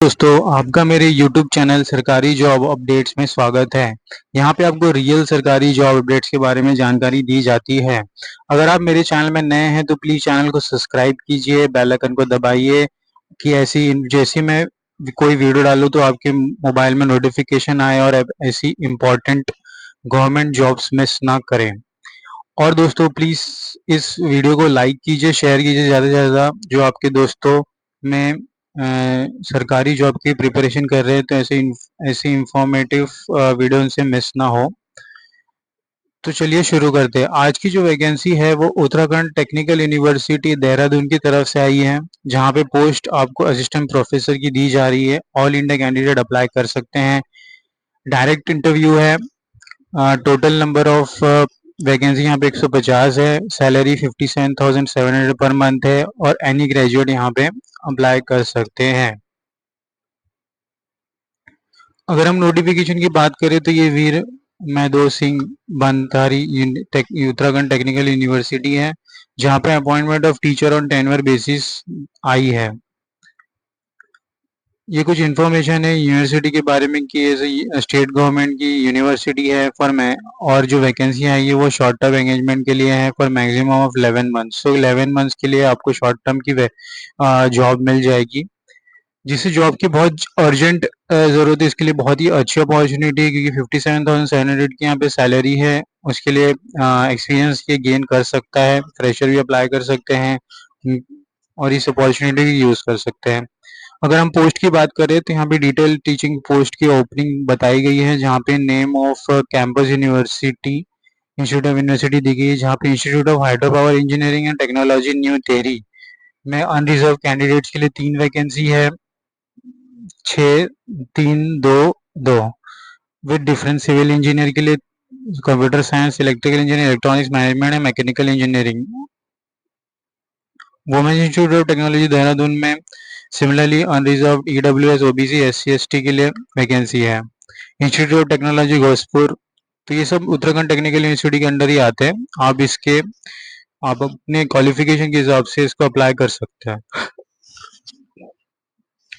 दोस्तों, आपका मेरे YouTube चैनल सरकारी जॉब अपडेट्स में स्वागत है। यहाँ पे आपको रियल सरकारी जॉब अपडेट्स के बारे में जानकारी दी जाती है। अगर आप मेरे चैनल में नए हैं तो प्लीज़ चैनल को सब्सक्राइब कीजिए, बेल आइकन को दबाइए कि ऐसी जैसे मैं कोई वीडियो डालूँ तो आपके मोबाइल में नोटिफिकेशन आए और ऐसी इम्पोर्टेंट गवर्नमेंट जॉब्स मिस ना करें। और दोस्तों प्लीज़ इस वीडियो को लाइक कीजिए, शेयर कीजिए ज़्यादा से ज़्यादा जो आपके दोस्तों में सरकारी जॉब की प्रिपरेशन कर रहे हैं तो ऐसे इंफॉर्मेटिव वीडियो उनसे मिस ना हो। तो चलिए शुरू करते हैं। आज की जो वैकेंसी है वो उत्तराखंड टेक्निकल यूनिवर्सिटी देहरादून की तरफ से आई है, जहाँ पे पोस्ट आपको असिस्टेंट प्रोफेसर की दी जा रही है। ऑल इंडिया कैंडिडेट अप्लाई कर सकते हैं। डायरेक्ट इंटरव्यू है। टोटल नंबर ऑफ वैकेंसी यहाँ पे 150 है। सैलरी 57,700 पर मंथ है और एनी ग्रेजुएट यहाँ पे अप्लाई कर सकते हैं। अगर हम नोटिफिकेशन की बात करें तो ये वीर मैदो सिंह बनतारी उत्तराखंड टेक्निकल यूनिवर्सिटी है, जहाँ पे appointment of teacher on tenure basis I है। ये कुछ इन्फॉर्मेशन है यूनिवर्सिटी के बारे में कि ये स्टेट गवर्नमेंट की यूनिवर्सिटी है फॉर मैं, और जो वैकेंसी आई है वो शॉर्ट टर्म एंगेजमेंट के लिए है for maximum of 11 months. So 11 months के लिए आपको शॉर्ट टर्म की जॉब मिल जाएगी, जिसे जॉब की बहुत अर्जेंट ज़रूरत है। इसके लिए बहुत ही अच्छी अपॉर्चुनिटी है क्योंकि 57,700 की यहाँ पे सैलरी है। उसके लिए एक्सपीरियंस ये गेन कर सकता है, फ्रेशर भी अप्लाई कर सकते हैं और इस अपॉर्चुनिटी की यूज़ कर सकते हैं। अगर हम पोस्ट की बात करें तो यहाँ पे डिटेल टीचिंग पोस्ट की ओपनिंग बताई गई है, जहाँ पे name of campus university institute of university दी गई है, जहाँ पे institute of hydro power engineering and technology new Tehri में अनरिजर्व कैंडिडेट्स के लिए 3 वैकेंसी है, 6-3-2-2 विद डिफरेंस। सिविल इंजीनियर के लिए computer science, electrical engineering, electronics management and mechanical engineering. Women's institute of technology Dehradun में similarly unreserve EWS, OBC, SC, ST के लिए vacancy है। इंस्टीट्यूट ऑफ टेक्नोलॉजी घोसपुर, तो ये सब उत्तराखंड टेक्निकल यूनिवर्सिटी के अंडर ही आते हैं। आप अपने क्वालिफिकेशन के हिसाब से इसको अप्लाई कर सकते हैं।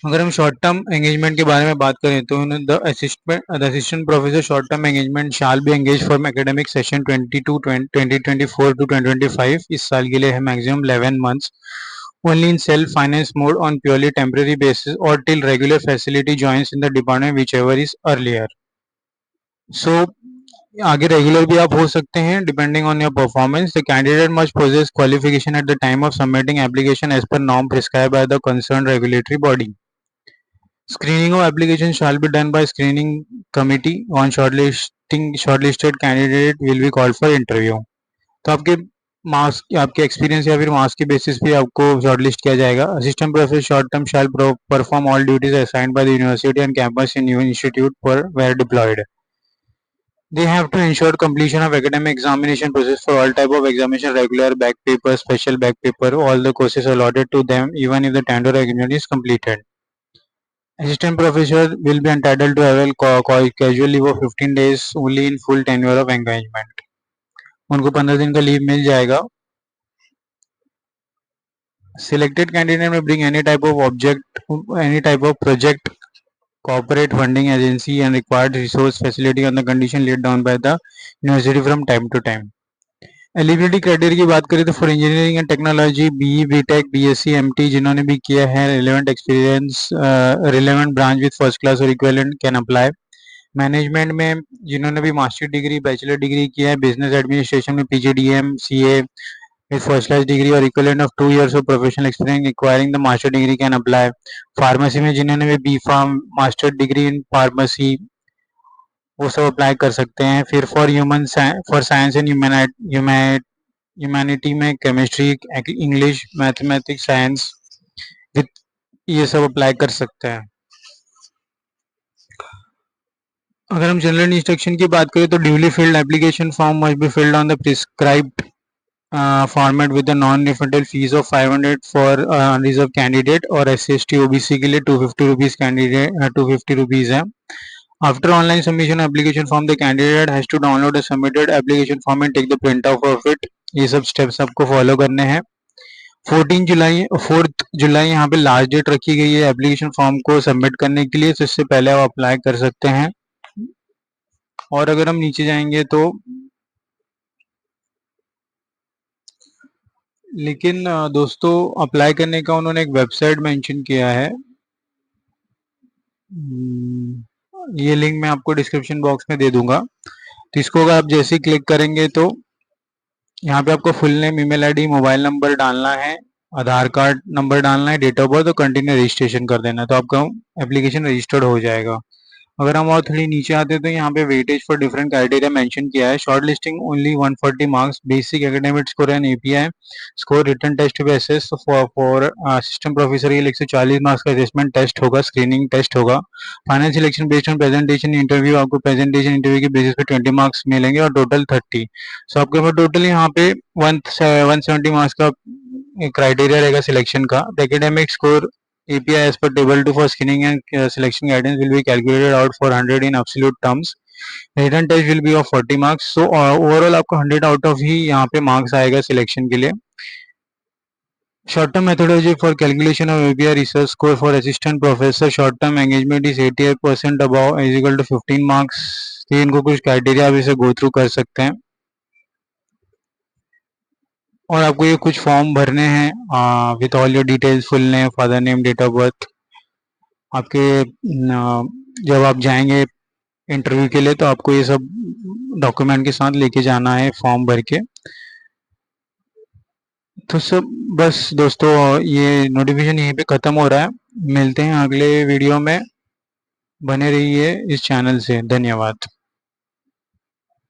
अगर हम शॉर्ट टर्म एंगेजमेंट के बारे में बात करें तो the assistant professor short term engagement shall be engage for academic session 2024 to 2025। इस साल के लिए है maximum 11 months only in self finance mode on purely temporary basis or till regular facility joins in the department whichever is earlier. So आगे regular भी आप हो सकते हैं depending on your performance. The candidate must possess qualification at the time of submitting application as per norm prescribe by the concern regulatory body. Screening of application shall be done by screening committee on shortlisted candidate will be called for interview. तो आपके marks, आपके experience या फिर marks के basis पे आपको shortlist किया जाएगा। Assistant professor short term shall perform all duties assigned by the university and campus in institute for where deployed. They have to ensure completion of academic examination process for all type of examination, regular back paper, special back paper, all the courses allotted to them, even if the tender agreement is completed. Assistant professor will be entitled to avail casual leave of 15 days only in full tenure of engagement. उनको 15 दिन का leave मिल जाएगा। Selected candidate may bring any type of project, corporate funding agency and required resource facility on the condition laid down by the university from time to time. Eligibility criteria की बात करें तो for engineering and technology BE, BTech, BSc, MT जिन्होंने भी किया है, relevant experience, relevant branch with first class और equivalent can apply. Management में जिन्होंने भी मास्टर डिग्री, बैचलर डिग्री किया है, बिजनेस एडमिनिस्ट्रेशन में PGDM, CA with first class degree or equivalent of 2 years of professional experience requiring the master degree can apply. Pharmacy में जिन्होंने भी B pharm, master degree in pharmacy, वो सब apply कर सकते हैं। फिर फॉर साइंस एंड ह्यूमैनिटी में chemistry, English, mathematics, science with ये सब अप्लाई कर सकते हैं। अगर हम जनरल इंस्ट्रक्शन की बात करें तो duly field application form must be filled on the prescribed format with a non-refundable fees of 500 for unreserved candidate और SC/ST OBC के लिए 250 rupees candidate 250 rupees है। After online submission application form, the candidate has to download a submitted application form and take the print out of it. ये सब steps आपको follow करने हैं 4 जुलाई यहाँ पे लास्ट डेट रखी गई है एप्लीकेशन फॉर्म को सबमिट करने के लिए, तो इससे पहले आप अप्लाई कर सकते हैं। और अगर हम नीचे जाएंगे तो लेकिन दोस्तों अप्लाई करने का उन्होंने एक वेबसाइट मेंशन किया है। ये लिंक मैं आपको डिस्क्रिप्शन बॉक्स में दे दूंगा। तो इसको अगर आप जैसे ही क्लिक करेंगे तो यहाँ पे आपको full name, email ID, mobile number डालना है, आधार कार्ड नंबर डालना है, डेट ऑफ बर्थ और कंटिन्यू रजिस्ट्रेशन कर देना है, तो आपका एप्लीकेशन रजिस्टर्ड हो जाएगा। अगर हम और थोड़ी नीचे आते हैं तो यहाँ पे weightage for different criteria mention किया है। Short listing only 140 marks, basic academic score and API score, written test भी एसेस फॉर असिस्टेंट प्रोफेसर के लिए 140 मार्क्स का असेसमेंट टेस्ट होगा, स्क्रीनिंग टेस्ट होगा। Final selection based on presentation interview, आपको presentation interview के बेसिस पे 20 मार्क्स मिलेंगे और टोटल 30। सो आपके पास टोटल यहाँ पे 170 मार्क्स का क्राइटेरिया रहेगा सिलेक्शन का। Academic score API as per table 2 for screening and selection guidance will be calculated out for 100 in absolute terms. Written test will be of 40 marks. So overall आपको 100 out of ही यहाँ पे marks आएगा selection के लिए। Short term methodology for calculation of API research score for assistant professor, short term engagement is 88% above is equal to 15 marks। तो इनको कुछ criteria आप इसे गो थ्रू कर सकते हैं। और आपको ये कुछ फॉर्म भरने हैं with all your details, full name, father name, date of birth. आपके जब आप जाएंगे इंटरव्यू के लिए तो आपको ये सब डॉक्यूमेंट के साथ लेके जाना है फॉर्म भर के। तो सब बस दोस्तों ये नोटिफिकेशन यहीं पे ख़त्म हो रहा है। मिलते हैं अगले वीडियो में, बने रहिए इस चैनल से। धन्यवाद।